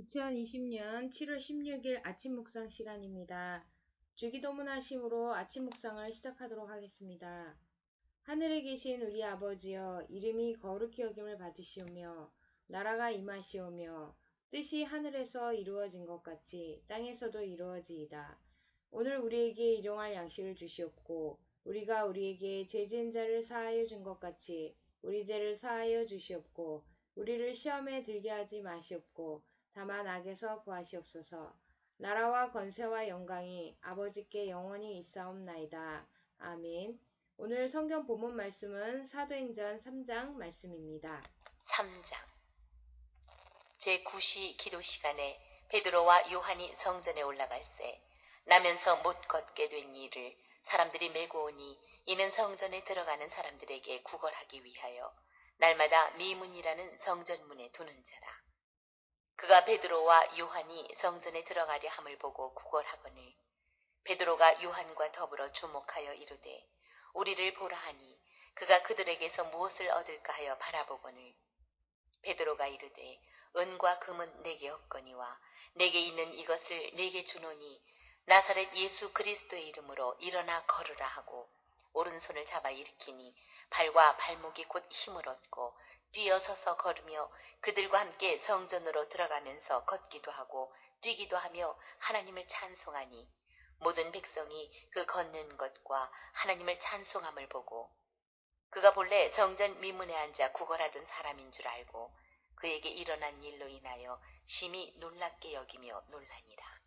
2020년 7월 16일 아침 묵상 시간입니다. 주기도문 하심으로 아침 묵상을 시작하도록 하겠습니다. 하늘에 계신 우리 아버지여, 이름이 거룩히 여김을 받으시오며 나라가 임하시오며 뜻이 하늘에서 이루어진 것 같이 땅에서도 이루어지이다. 오늘 우리에게 일용할 양식을 주시옵고 우리가 우리에게 죄 지은 자를 사하여 준 것 같이 우리 죄를 사하여 주시옵고 우리를 시험에 들게 하지 마시옵고 다만 악에서 구하시옵소서. 나라와 권세와 영광이 아버지께 영원히 있사옵나이다. 아멘. 오늘 성경 본문 말씀은 사도행전 3장 말씀입니다. 3장 제9시 기도 시간에 베드로와 요한이 성전에 올라갈새 나면서 못 걷게 된 이를 사람들이 메고 오니 이는 성전에 들어가는 사람들에게 구걸하기 위하여 날마다 미문이라는 성전문에 두는 자라. 그가 베드로와 요한이 성전에 들어가려 함을 보고 구걸하거늘 베드로가 요한과 더불어 주목하여 이르되 우리를 보라 하니 그가 그들에게서 무엇을 얻을까 하여 바라보거늘 베드로가 이르되 은과 금은 내게 없거니와 내게 있는 이것을 내게 주노니 나사렛 예수 그리스도의 이름으로 일어나 걸으라 하고 오른손을 잡아 일으키니 발과 발목이 곧 힘을 얻고 뛰어서서 걸으며 그들과 함께 성전으로 들어가면서 걷기도 하고 뛰기도 하며 하나님을 찬송하니 모든 백성이 그 걷는 것과 하나님을 찬송함을 보고 그가 본래 성전 미문에 앉아 구걸하던 사람인 줄 알고 그에게 일어난 일로 인하여 심히 놀랍게 여기며 놀라니라.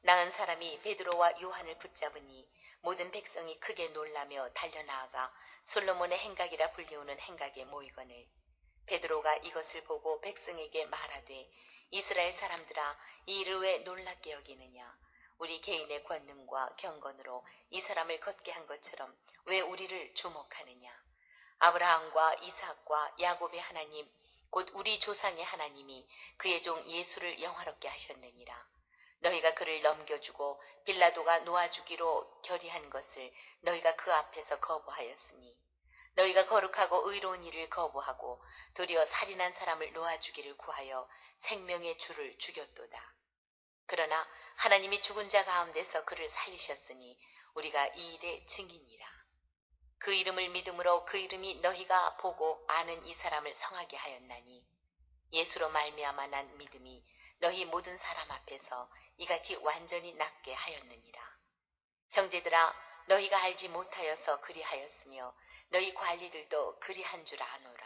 나은 사람이 베드로와 요한을 붙잡으니 모든 백성이 크게 놀라며 달려나아가 솔로몬의 행각이라 불리우는 행각에 모이거늘 베드로가 이것을 보고 백성에게 말하되 이스라엘 사람들아 이 일을 왜 놀랍게 여기느냐. 우리 개인의 권능과 경건으로 이 사람을 걷게 한 것처럼 왜 우리를 주목하느냐. 아브라함과 이삭과 야곱의 하나님 곧 우리 조상의 하나님이 그의 종 예수를 영화롭게 하셨느니라. 너희가 그를 넘겨주고 빌라도가 놓아주기로 결의한 것을 너희가 그 앞에서 거부하였으니 너희가 거룩하고 의로운 일을 거부하고 도리어 살인한 사람을 놓아주기를 구하여 생명의 주를 죽였도다. 그러나 하나님이 죽은 자 가운데서 그를 살리셨으니 우리가 이 일의 증인이라. 그 이름을 믿음으로 그 이름이 너희가 보고 아는 이 사람을 성하게 하였나니 예수로 말미암아 난 믿음이 너희 모든 사람 앞에서 이같이 완전히 낫게 하였느니라. 형제들아 너희가 알지 못하여서 그리하였으며 너희 관리들도 그리한 줄 아노라.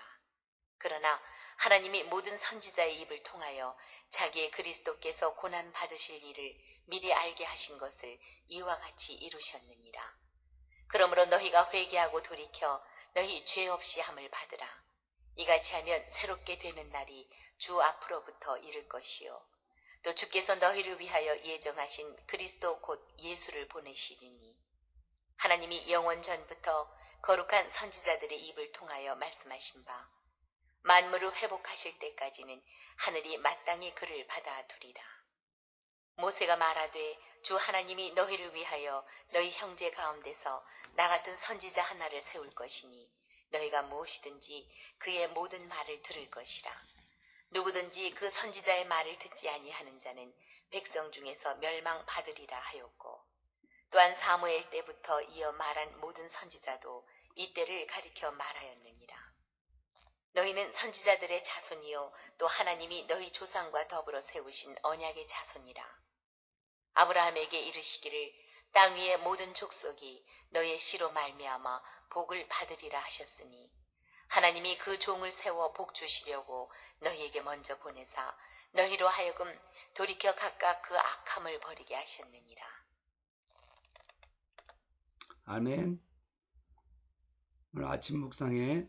그러나 하나님이 모든 선지자의 입을 통하여 자기의 그리스도께서 고난 받으실 일을 미리 알게 하신 것을 이와 같이 이루셨느니라. 그러므로 너희가 회개하고 돌이켜 너희 죄 없이 함을 받으라. 이같이 하면 새롭게 되는 날이 주 앞으로부터 이를 것이요 또 주께서 너희를 위하여 예정하신 그리스도 곧 예수를 보내시리니 하나님이 영원 전부터 거룩한 선지자들의 입을 통하여 말씀하신 바 만물을 회복하실 때까지는 하늘이 마땅히 그를 받아두리라. 모세가 말하되 주 하나님이 너희를 위하여 너희 형제 가운데서 나 같은 선지자 하나를 세울 것이니 너희가 무엇이든지 그의 모든 말을 들을 것이라. 누구든지 그 선지자의 말을 듣지 아니하는 자는 백성 중에서 멸망받으리라 하였고 또한 사무엘 때부터 이어 말한 모든 선지자도 이때를 가리켜 말하였느니라. 너희는 선지자들의 자손이요 또 하나님이 너희 조상과 더불어 세우신 언약의 자손이라. 아브라함에게 이르시기를 땅 위의 모든 족속이 너희의 씨로 말미암아 복을 받으리라 하셨으니 하나님이 그 종을 세워 복 주시려고 너희에게 먼저 보내사 너희로 하여금 돌이켜 각각 그 악함을 버리게 하셨느니라. 아멘. 오늘 아침 묵상에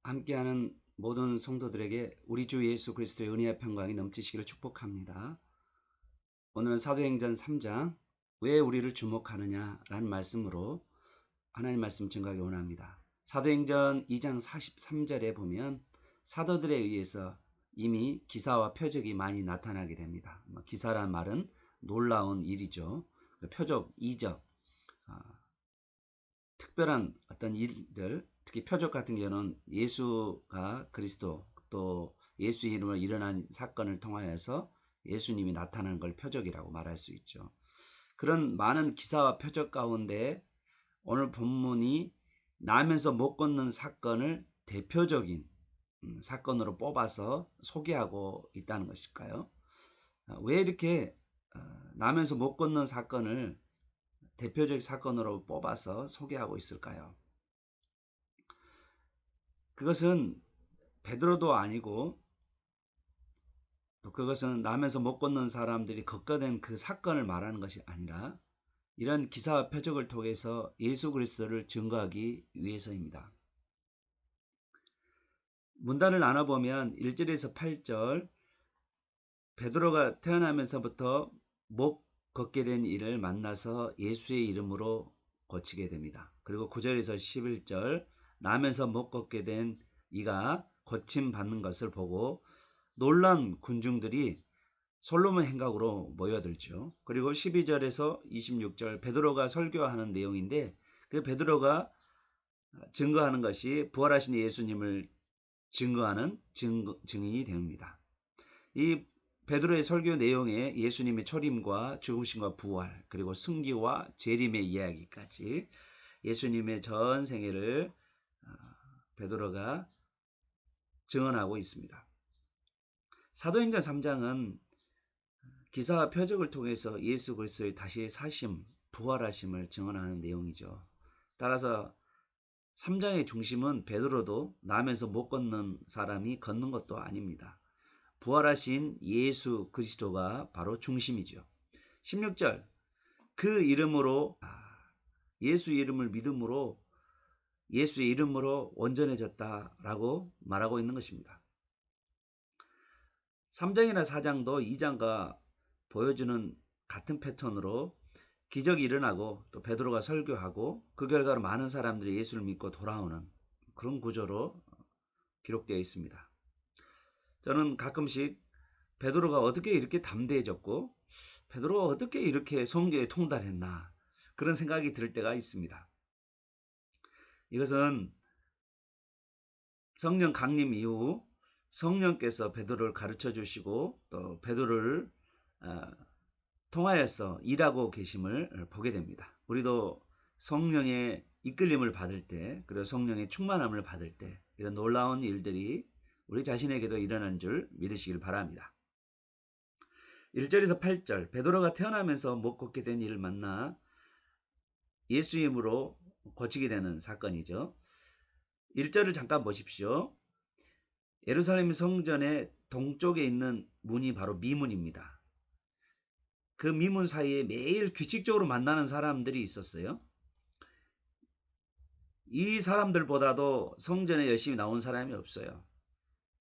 함께하는 모든 성도들에게 우리 주 예수 그리스도의 은혜와 평강이 넘치시기를 축복합니다. 오늘은 사도행전 3장 왜 우리를 주목하느냐라는 말씀으로 하나님 말씀 증거하기 원합니다. 사도행전 2장 43절에 보면 사도들에 의해서 이미 기사와 표적이 많이 나타나게 됩니다. 기사란 말은 놀라운 일이죠. 표적, 이적, 특별한 어떤 일들, 특히 표적 같은 경우는 예수가 그리스도 또 예수 이름으로 일어난 사건을 통하여서 예수님이 나타나는 걸 표적이라고 말할 수 있죠. 그런 많은 기사와 표적 가운데 오늘 본문이 나면서 못 걷는 사건을 대표적인 사건으로 뽑아서 소개하고 있다는 것일까요? 왜 이렇게 나면서 못 걷는 사건을 대표적 사건으로 뽑아서 소개하고 있을까요? 그것은 베드로도 아니고 또 그것은 나면서 못 걷는 사람들이 겪어낸 그 사건을 말하는 것이 아니라 이런 기사와 표적을 통해서 예수 그리스도를 증거하기 위해서입니다. 문단을 나눠보면 1절에서 8절 베드로가 태어나면서부터 못 걷게 된 이를 만나서 예수의 이름으로 고치게 됩니다. 그리고 9절에서 11절 나면서 못 걷게 된 이가 고침받는 것을 보고 놀란 군중들이 솔로몬 행각으로 모여들죠. 그리고 12절에서 26절 베드로가 설교하는 내용인데 그 베드로가 증거하는 것이 부활하신 예수님을 증거하는 증인이 됩니다. 이 베드로의 설교 내용에 예수님의 초림과 죽으심과 부활 그리고 승기와 재림의 이야기까지 예수님의 전 생애를 베드로가 증언하고 있습니다. 사도행전 3장은 기사와 표적을 통해서 예수 그리스도의 다시 사심, 부활하심을 증언하는 내용이죠. 따라서 3장의 중심은 베드로도 나면서 못 걷는 사람이 걷는 것도 아닙니다. 부활하신 예수 그리스도가 바로 중심이죠. 16절 그 이름으로 예수 이름을 믿음으로 예수의 이름으로 온전해졌다라고 말하고 있는 것입니다. 3장이나 4장도 2장과 보여주는 같은 패턴으로 기적이 일어나고 또 베드로가 설교하고 그 결과로 많은 사람들이 예수를 믿고 돌아오는 그런 구조로 기록되어 있습니다. 저는 가끔씩 베드로가 어떻게 이렇게 담대해졌고 베드로가 어떻게 이렇게 성경에 통달했나 그런 생각이 들 때가 있습니다. 이것은 성령 강림 이후 성령께서 베드로를 가르쳐 주시고 또 베드로를 통하여서 일하고 계심을 보게 됩니다. 우리도 성령의 이끌림을 받을 때 그리고 성령의 충만함을 받을 때 이런 놀라운 일들이 우리 자신에게도 일어나는 줄 믿으시길 바랍니다. 1절에서 8절 베드로가 태어나면서 못 걷게 된 이를 만나 예수 이름으로 고치게 되는 사건이죠. 1절을 잠깐 보십시오. 예루살렘 성전의 동쪽에 있는 문이 바로 미문입니다. 그 미문 사이에 매일 규칙적으로 만나는 사람들이 있었어요. 이 사람들보다도 성전에 열심히 나온 사람이 없어요.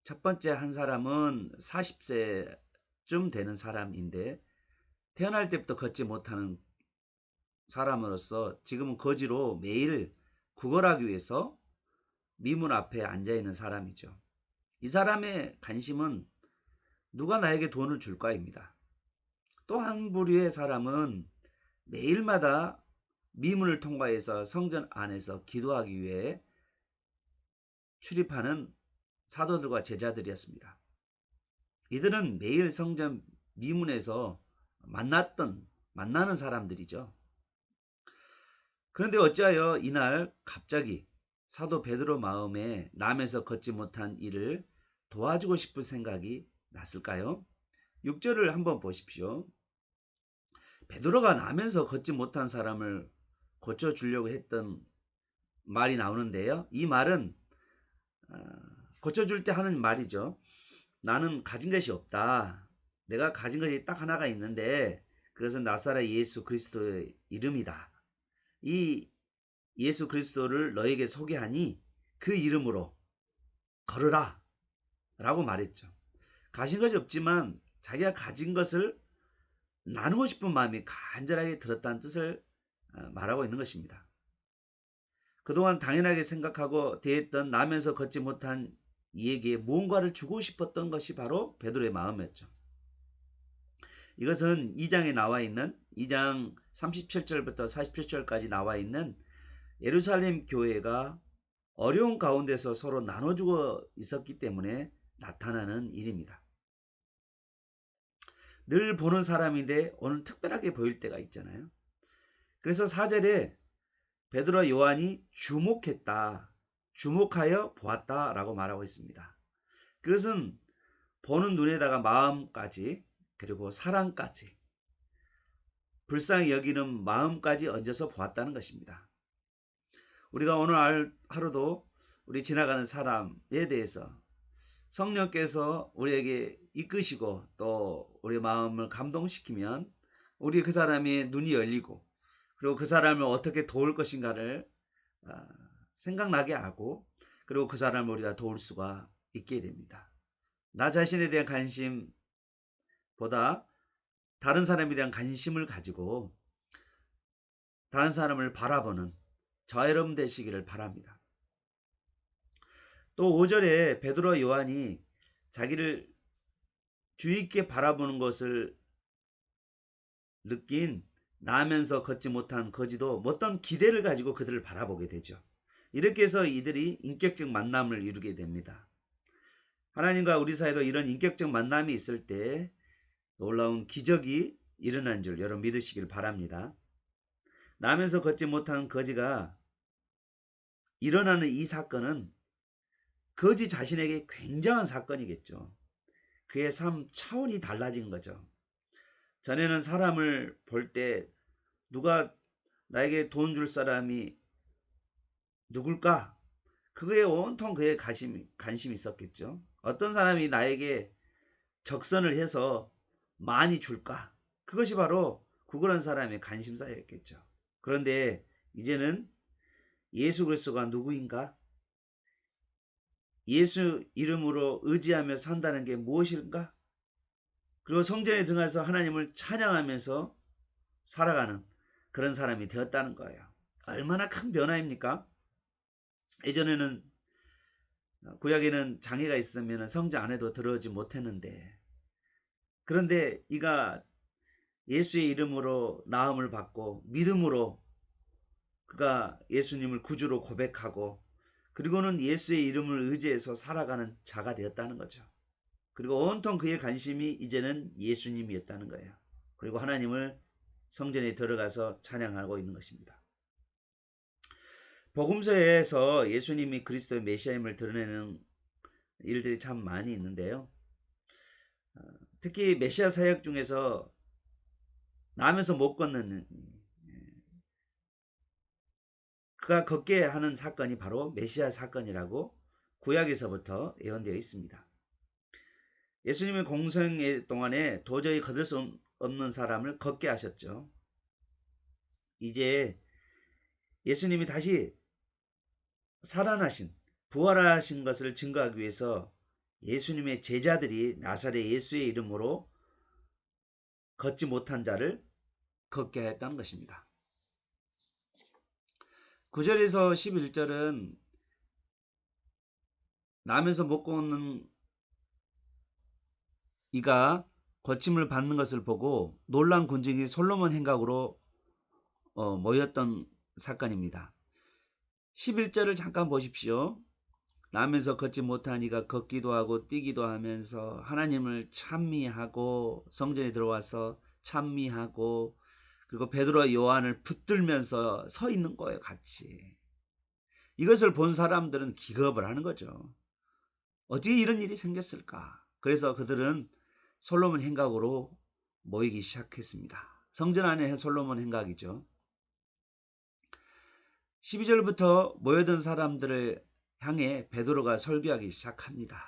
첫 번째 한 사람은 40세쯤 되는 사람인데 태어날 때부터 걷지 못하는 사람으로서 지금은 거지로 매일 구걸하기 위해서 미문 앞에 앉아있는 사람이죠. 이 사람의 관심은 누가 나에게 돈을 줄까입니다. 또 한 부류의 사람은 매일마다 미문을 통과해서 성전 안에서 기도하기 위해 출입하는 사도들과 제자들이었습니다. 이들은 매일 성전 미문에서 만나는 사람들이죠. 그런데 어찌하여 이날 갑자기 사도 베드로 마음에 남에서 걷지 못한 이를 도와주고 싶은 생각이 났을까요? 6절을 한번 보십시오. 베드로가 나면서 걷지 못한 사람을 고쳐주려고 했던 말이 나오는데요. 이 말은 고쳐줄 때 하는 말이죠. 나는 가진 것이 없다. 내가 가진 것이 딱 하나가 있는데 그것은 나사렛 예수 그리스도의 이름이다. 이 예수 그리스도를 너에게 소개하니 그 이름으로 걸으라 라고 말했죠. 가진 것이 없지만 자기가 가진 것을 나누고 싶은 마음이 간절하게 들었다는 뜻을 말하고 있는 것입니다. 그동안 당연하게 생각하고 대했던 나면서 걷지 못한 이에게 무언가를 주고 싶었던 것이 바로 베드로의 마음이었죠. 이것은 2장에 나와 있는 2장 37절부터 47절까지 나와 있는 예루살렘 교회가 어려운 가운데서 서로 나눠주고 있었기 때문에 나타나는 일입니다. 늘 보는 사람인데 오늘 특별하게 보일 때가 있잖아요. 그래서 4절에 베드로와 요한이 주목했다, 주목하여 보았다라고 말하고 있습니다. 그것은 보는 눈에다가 마음까지, 그리고 사랑까지, 불쌍히 여기는 마음까지 얹어서 보았다는 것입니다. 우리가 오늘 하루도 우리 지나가는 사람에 대해서 성령께서 우리에게 이끄시고 또 우리 마음을 감동시키면 우리 그 사람의 눈이 열리고, 그리고 그 사람을 어떻게 도울 것인가를 생각나게 하고, 그리고 그 사람을 우리가 도울 수가 있게 됩니다. 나 자신에 대한 관심보다 다른 사람에 대한 관심을 가지고 다른 사람을 바라보는 저와 여러분 되시기를 바랍니다. 또 5절에 베드로와 요한이 자기를 주의 있게 바라보는 것을 느낀 나면서 걷지 못한 거지도 어떤 기대를 가지고 그들을 바라보게 되죠. 이렇게 해서 이들이 인격적 만남을 이루게 됩니다. 하나님과 우리 사이도 이런 인격적 만남이 있을 때 놀라운 기적이 일어난 줄 여러분 믿으시길 바랍니다. 나면서 걷지 못한 거지가 일어나는 이 사건은 거지 자신에게 굉장한 사건이겠죠. 그의 삶 차원이 달라진 거죠. 전에는 사람을 볼 때 누가 나에게 돈 줄 사람이 누굴까? 그거에 온통 그의 관심이 있었겠죠. 어떤 사람이 나에게 적선을 해서 많이 줄까? 그것이 바로 구걸한 사람의 관심사였겠죠. 그런데 이제는 예수 그리스도가 누구인가? 예수 이름으로 의지하며 산다는 게 무엇인가? 그리고 성전에 들어가서 하나님을 찬양하면서 살아가는 그런 사람이 되었다는 거예요. 얼마나 큰 변화입니까? 예전에는 구약에는 장애가 있으면 성전 안에도 들어오지 못했는데, 그런데 이가 예수의 이름으로 나음을 받고 믿음으로 그가 예수님을 구주로 고백하고, 그리고는 예수의 이름을 의지해서 살아가는 자가 되었다는 거죠. 그리고 온통 그의 관심이 이제는 예수님이었다는 거예요. 그리고 하나님을 성전에 들어가서 찬양하고 있는 것입니다. 복음서에서 예수님이 그리스도의 메시아임을 드러내는 일들이 참 많이 있는데요. 특히 메시아 사역 중에서 나면서 못 걷는, 그가 걷게 하는 사건이 바로 메시아 사건이라고 구약에서부터 예언되어 있습니다. 예수님의 공생애 동안에 도저히 걷을 수 없는 사람을 걷게 하셨죠. 이제 예수님이 다시 살아나신, 부활하신 것을 증거하기 위해서 예수님의 제자들이 나사렛 예수의 이름으로 걷지 못한 자를 걷게 하였다는 것입니다. 9절에서 11절은 나면서 못 걷는 이가 거침을 받는 것을 보고 놀란 군중이 솔로몬 행각으로 모였던 사건입니다. 11절을 잠깐 보십시오. 나면서 걷지 못한 이가 걷기도 하고 뛰기도 하면서 하나님을 찬미하고 성전에 들어와서 찬미하고, 그리고 베드로와 요한을 붙들면서 서 있는 거예요, 같이. 이것을 본 사람들은 기겁을 하는 거죠. 어떻게 이런 일이 생겼을까? 그래서 그들은 솔로몬 행각으로 모이기 시작했습니다. 성전 안에 솔로몬 행각이죠. 12절부터 모여든 사람들을 향해 베드로가 설교하기 시작합니다.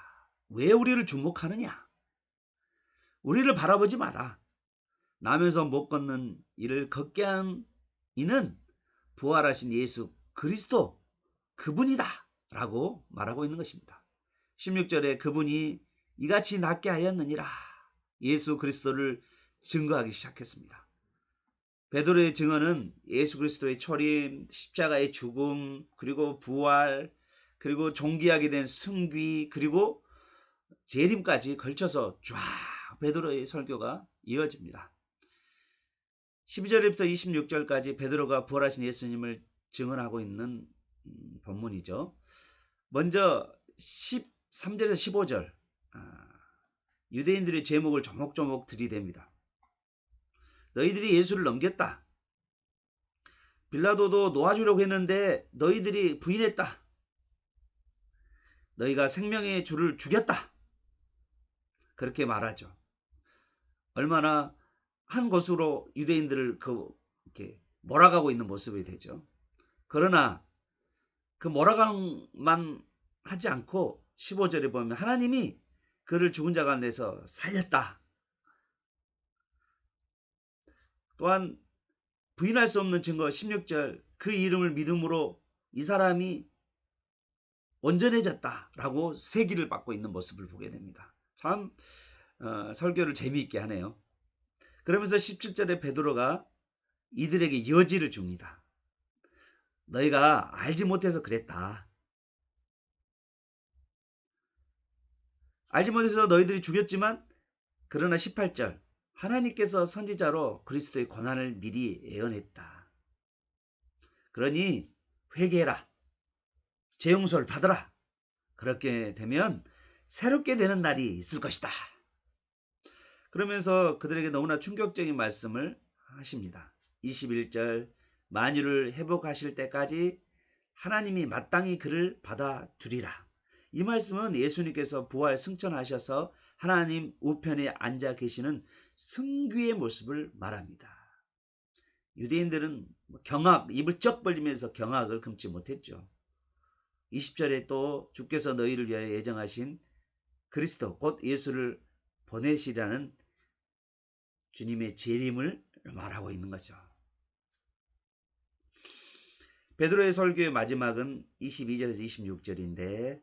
왜 우리를 주목하느냐? 우리를 바라보지 마라. 나면서 못 걷는 이를 걷게 한 이는 부활하신 예수 그리스도, 그분이다 라고 말하고 있는 것입니다. 16절에 그분이 이같이 낫게 하였느니라, 예수 그리스도를 증거하기 시작했습니다. 베드로의 증언은 예수 그리스도의 초림, 십자가의 죽음, 그리고 부활, 그리고 존귀하게 된 승귀, 그리고 재림까지 걸쳐서 쫙 베드로의 설교가 이어집니다. 12절부터 26절까지 베드로가 부활하신 예수님을 증언하고 있는 본문이죠. 먼저 13절에서 15절 유대인들의 제목을 조목조목 들이댑니다. 너희들이 예수를 넘겼다. 빌라도도 놓아주려고 했는데 너희들이 부인했다. 너희가 생명의 주를 죽였다. 그렇게 말하죠. 얼마나 한 것으로 유대인들을 이렇게 몰아가고 있는 모습이 되죠. 그러나 그 몰아가만 하지 않고 15절에 보면 하나님이 그를 죽은 자 가운데서 살렸다. 또한 부인할 수 없는 증거 16절 그 이름을 믿음으로 이 사람이 온전해졌다라고 세기를 받고 있는 모습을 보게 됩니다. 참 설교를 재미있게 하네요. 그러면서 17절에 베드로가 이들에게 여지를 줍니다. 너희가 알지 못해서 그랬다. 알지 못해서 너희들이 죽였지만 그러나 18절 하나님께서 선지자로 그리스도의 고난을 미리 예언했다. 그러니 회개해라. 재용서를 받아라. 그렇게 되면 새롭게 되는 날이 있을 것이다. 그러면서 그들에게 너무나 충격적인 말씀을 하십니다. 21절 만유를 회복하실 때까지 하나님이 마땅히 그를 받아두리라. 이 말씀은 예수님께서 부활 승천하셔서 하나님 우편에 앉아 계시는 승귀의 모습을 말합니다. 유대인들은 경악, 입을 쩍 벌리면서 경악을 금치 못했죠. 20절에 또 주께서 너희를 위하여 예정하신 그리스도 곧 예수를 보내시라는 주님의 재림을 말하고 있는 거죠. 베드로의 설교의 마지막은 22절에서 26절인데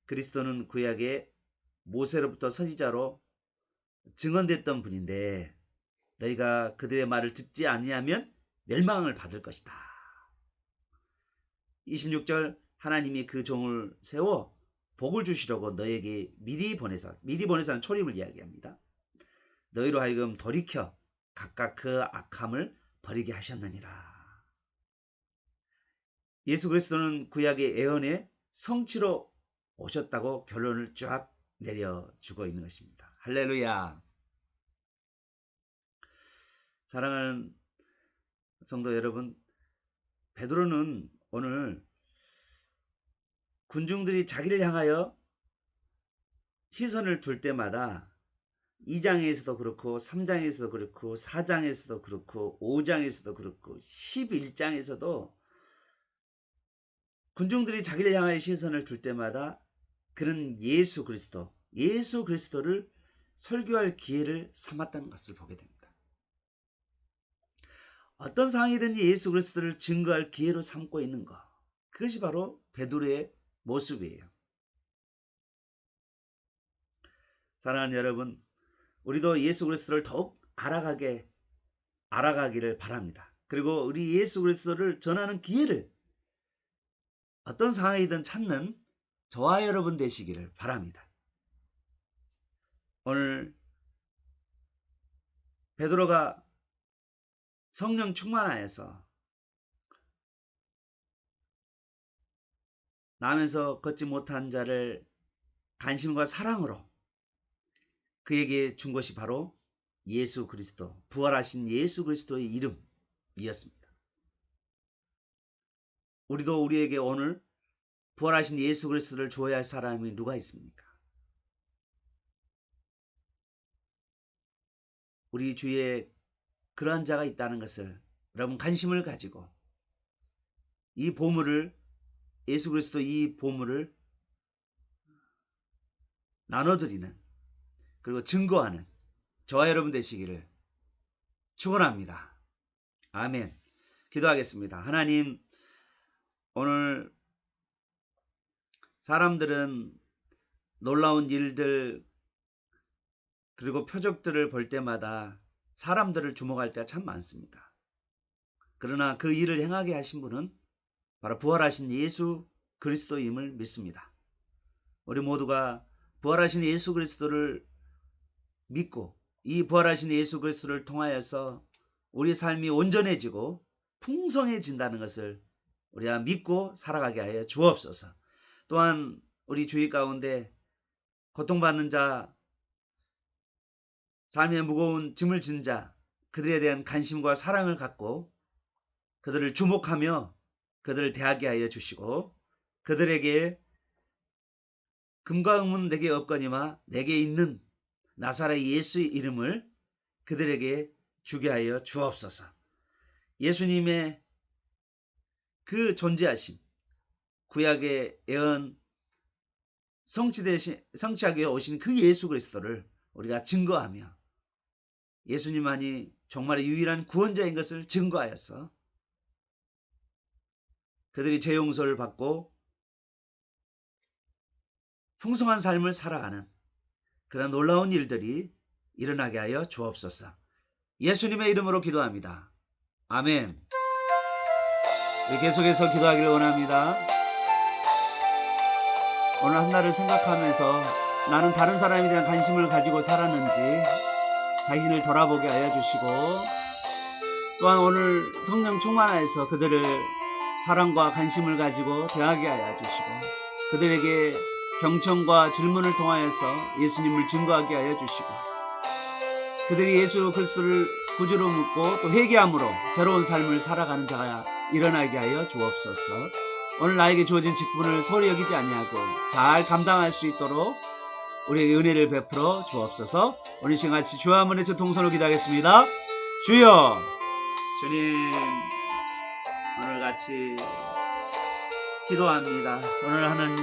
그리스도는 구약의 모세로부터 선지자로 증언됐던 분인데 너희가 그들의 말을 듣지 아니하면 멸망을 받을 것이다. 26절 하나님이 그 종을 세워 복을 주시려고 너에게 미리 보내서는 초림을 이야기합니다. 너희로 하여금 돌이켜 각각 그 악함을 버리게 하셨느니라. 예수 그리스도는 구약의 예언의 성취로 오셨다고 결론을 쫙 내려주고 있는 것입니다. 할렐루야. 사랑하는 성도 여러분, 베드로는 오늘 군중들이 자기를 향하여 시선을 둘 때마다 2장에서도 그렇고 3장에서도 그렇고 4장에서도 그렇고 5장에서도 그렇고 11장에서도 군중들이 자기를 향하여 시선을 둘 때마다 그는 예수 그리스도를 설교할 기회를 삼았다는 것을 보게 됩니다. 어떤 상황이든지 예수 그리스도를 증거할 기회로 삼고 있는 것, 그것이 바로 베드로의 모습이에요. 사랑하는 여러분, 우리도 예수 그리스도를 더욱 알아가기를 바랍니다. 그리고 우리 예수 그리스도를 전하는 기회를 어떤 상황이든 찾는 저와 여러분 되시기를 바랍니다. 오늘 베드로가 성령 충만하여서 나면서 걷지 못한 자를 관심과 사랑으로 그에게 준 것이 바로 예수 그리스도, 부활하신 예수 그리스도의 이름이었습니다. 우리도 우리에게 오늘 부활하신 예수 그리스도를 줘야 할 사람이 누가 있습니까? 우리 주위에 그러한 자가 있다는 것을 여러분 관심을 가지고 이 보물을, 예수 그리스도 이 보물을 나눠드리는, 그리고 증거하는 저와 여러분 되시기를 축원합니다. 아멘. 기도하겠습니다. 하나님, 오늘 사람들은 놀라운 일들 그리고 표적들을 볼 때마다 사람들을 주목할 때가 참 많습니다. 그러나 그 일을 행하게 하신 분은 바로 부활하신 예수 그리스도임을 믿습니다. 우리 모두가 부활하신 예수 그리스도를 믿고 이 부활하신 예수 그리스도를 통하여서 우리 삶이 온전해지고 풍성해진다는 것을 우리가 믿고 살아가게 하여 주옵소서. 또한 우리 주위 가운데 고통받는 자, 삶의 무거운 짐을 진 자, 그들에 대한 관심과 사랑을 갖고 그들을 주목하며 그들을 대하게 하여 주시고, 그들에게 금과 은은 내게 없거니와 내게 있는 나사렛 예수의 이름을 그들에게 주게 하여 주옵소서. 예수님의 그 존재하심, 구약의 예언 성취하기 위해 오신 그 예수 그리스도를 우리가 증거하며 예수님만이 정말 유일한 구원자인 것을 증거하여서 그들이 죄 용서를 받고 풍성한 삶을 살아가는 그런 놀라운 일들이 일어나게 하여 주옵소서. 예수님의 이름으로 기도합니다. 아멘. 우리 계속해서 기도하기를 원합니다. 오늘 한날을 생각하면서 나는 다른 사람에 대한 관심을 가지고 살았는지 자신을 돌아보게 하여 주시고, 또한 오늘 성령 충만하여서 그들을 사랑과 관심을 가지고 대하게 하여 주시고, 그들에게 경청과 질문을 통하여서 예수님을 증거하게 하여 주시고, 그들이 예수 그리스도를 구주로 묻고 또 회개함으로 새로운 삶을 살아가는 자가 일어나게 하여 주옵소서. 오늘 나에게 주어진 직분을 소홀히 여기지 아니하고 잘 감당할 수 있도록 우리에게 은혜를 베풀어 주옵소서. 오늘 시간 같이 주와 한번 주 동선으로 기도하겠습니다. 주여, 주님, 오늘 같이 기도합니다. 오늘 하나님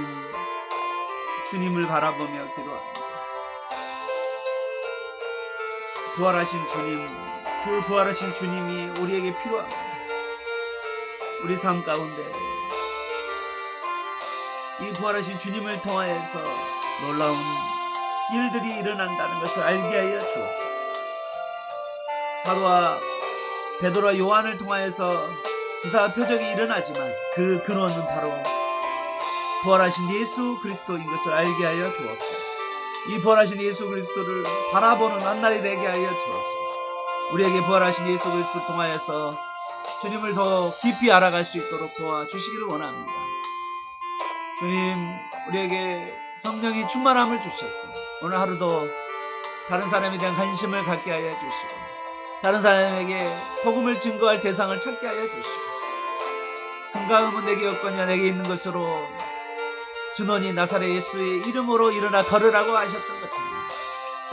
주님을 바라보며 기도합니다. 부활하신 주님, 그 부활하신 주님이 우리에게 필요합니다. 우리 삶 가운데 이 부활하신 주님을 통하여서 놀라운 일들이 일어난다는 것을 알게 하여 주옵소서. 사도와 베드로와 요한을 통하여서 기사와 표적이 일어나지만 그 근원은 바로 부활하신 예수 그리스도인 것을 알게 하여 주옵소서. 이 부활하신 예수 그리스도를 바라보는 한날이 되게 하여 주옵소서. 우리에게 부활하신 예수 그리스도를 통하여서 주님을 더 깊이 알아갈 수 있도록 도와주시기를 원합니다. 주님, 우리에게 성령이 충만함을 주셔서 오늘 하루도 다른 사람에 대한 관심을 갖게 하여 주시고, 다른 사람에게 복음을 증거할 대상을 찾게 하여 주시고, 금과 금은 내게 없거니와 내게 있는 것으로 주노니 나사렛 예수의 이름으로 일어나 걸으라고 하셨던 것처럼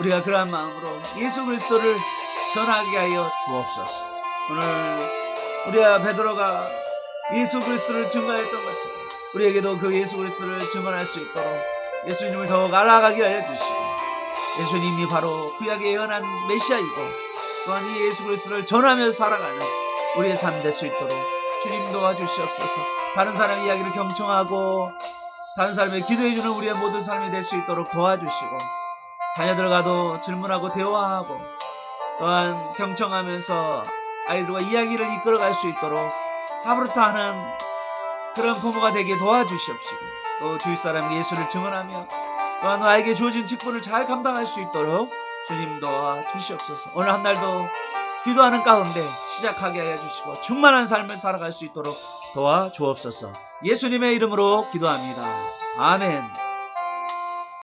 우리가 그러한 마음으로 예수 그리스도를 전하게 하여 주옵소서. 오늘 우리와 베드로가 예수 그리스도를 증거했던 것처럼 우리에게도 그 예수 그리스도를 증언할 수 있도록 예수님을 더욱 알아가게 하여 주시고, 예수님이 바로 구약에 예언한 메시아이고 또한 이 예수 그리스도를 전하며 살아가는 우리의 삶이 될 수 있도록 주님 도와주시옵소서. 다른 사람의 이야기를 경청하고 다른 사람의 기도해주는 우리의 모든 삶이 될 수 있도록 도와주시고, 자녀들과도 질문하고 대화하고 또한 경청하면서 아이들과 이야기를 이끌어갈 수 있도록 하루부터 하는 그런 부모가 되게 도와주시옵시고, 또 주위 사람에게 예수를 증언하며 또한 나에게 주어진 직분을 잘 감당할 수 있도록 주님 도와주시옵소서. 오늘 한날도 기도하는 가운데 시작하게 하여 주시고 충만한 삶을 살아갈 수 있도록 도와주옵소서. 예수님의 이름으로 기도합니다. 아멘.